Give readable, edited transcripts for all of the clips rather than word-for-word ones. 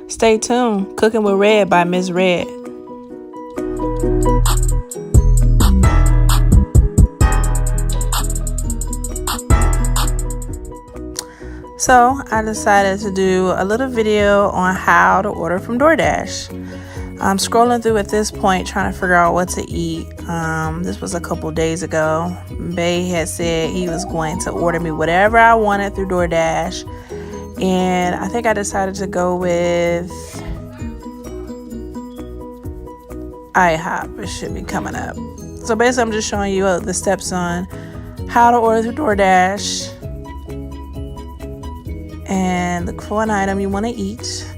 Stay tuned. Cooking with Red by Miss Red. So I decided to do a little video on how to order from DoorDash. I'm scrolling through at this point trying to figure out what to eat. This was a couple days ago. Bay had said he was going to order me whatever I wanted through DoorDash. And I think I decided to go with IHOP. It should be coming up. So basically I'm just showing you the steps on how to order through DoorDash. And look for an item you want to eat.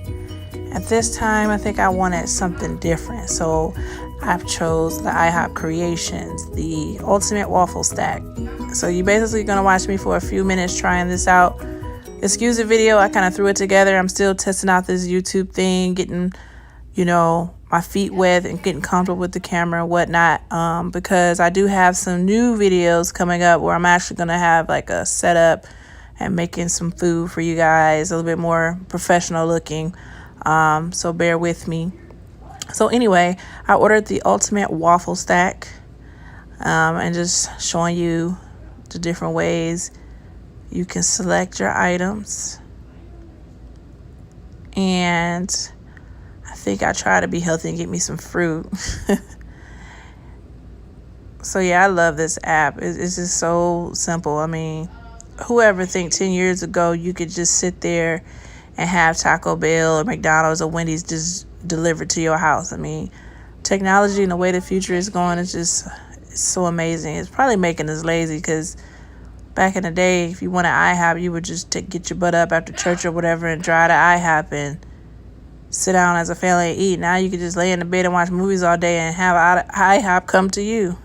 At this time, I think I wanted something different. So I've chose the IHOP Creations, the Ultimate Waffle Stack. So you're basically going to watch me for a few minutes trying this out. Excuse the video, I kind of threw it together. I'm still testing out this YouTube thing, getting, my feet wet and getting comfortable with the camera and whatnot. Because I do have some new videos coming up where I'm actually going to have like a setup and making some food for you guys, a little bit more professional looking. So bear with me. So anyway, I ordered the Ultimate Waffle Stack, and just showing you the different ways you can select your items. And I think I try to be healthy and get me some fruit. So yeah, I love this app. It's just so simple. I mean, whoever think 10 years ago you could just sit there and have Taco Bell or McDonald's or Wendy's just delivered to your house. I mean, technology and the way the future is going is just so amazing. It's probably making us lazy because back in the day, if you wanted IHOP, you would just get your butt up after church or whatever and drive to IHOP and sit down as a family and eat. Now you can just lay in the bed and watch movies all day and have IHOP come to you.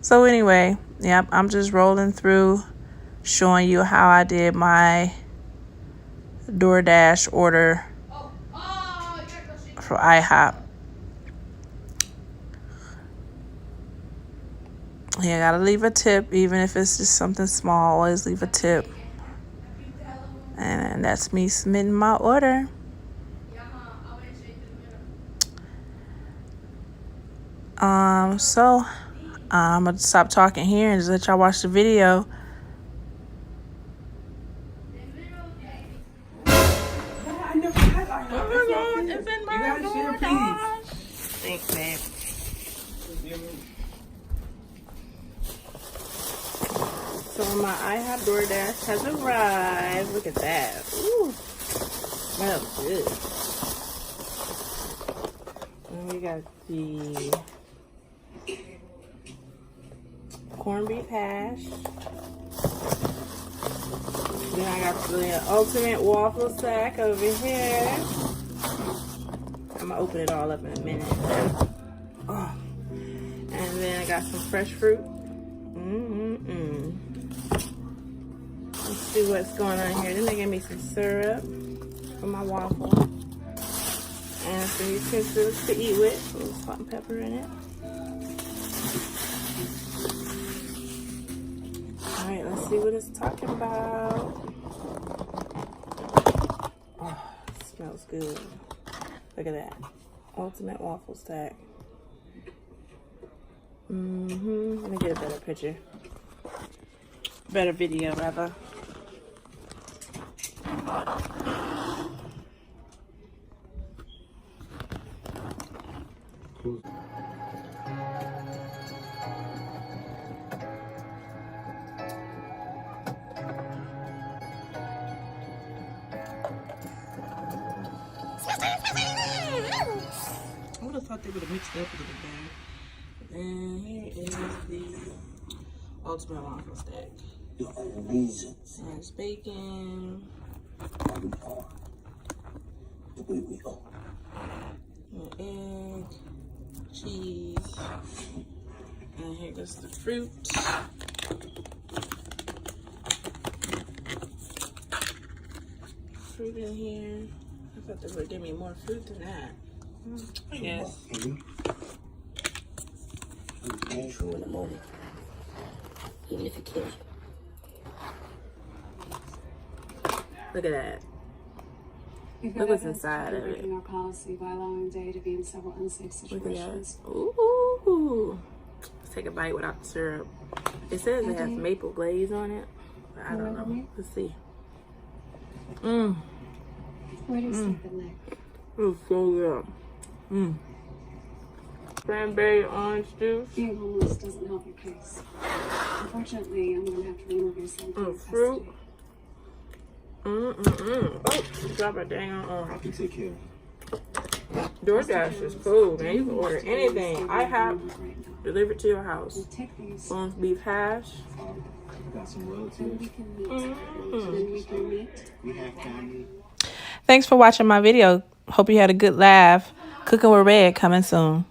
So anyway, yep, I'm just rolling through, showing you how I did my DoorDash order for IHOP. Yeah, gotta leave a tip, even if it's just something small. Always leave a tip. And that's me submitting my order. So I'm gonna stop talking here and just let y'all watch the video. Thanks, babe. So my IHOP DoorDash has arrived. Look at that. Ooh, smells good. And we got the corned beef hash. Then I got the Ultimate Waffle Stack over here. I'm gonna open it all up in a minute. Oh. And then I got some fresh fruit. Let's see what's going on here. Then they gave me some syrup for my waffle. And some utensils to eat with. A little salt and pepper in it. Alright, let's see what it's talking about. Oh, it smells good. Look at that. Ultimate Waffle Stack. Let me get a better picture. Better video, rather. I would have thought they would have mixed it up a little better. And here is the Ultimate Waffle Stack. There's bacon. An egg. Cheese. And here goes the fruit. Fruit in here. I thought they would give me more fruit than that. Yes. True in a moment. Even if it kills you. Look at that. Look what's inside of it. Our policy by allowing Day to be in several unsafe situations. Ooh. Let's take a bite without the syrup. It says it has maple glaze on it. But I don't know. Let's see. Where do you stick the leg? It's so good. Cranberry orange juice. Being homeless doesn't help your case. Unfortunately, I'm going to have to remove your son from Fruit. custody. Oh, drop a dang on. I can take care of it. DoorDash is cool, man. You can order anything. IHOP delivered to your house. Take these. Corned beef hash. I got some Then relatives. we can meet. Then we can meet. We have family. Thanks for watching my video. Hope you had a good laugh. Cooking with Red coming soon.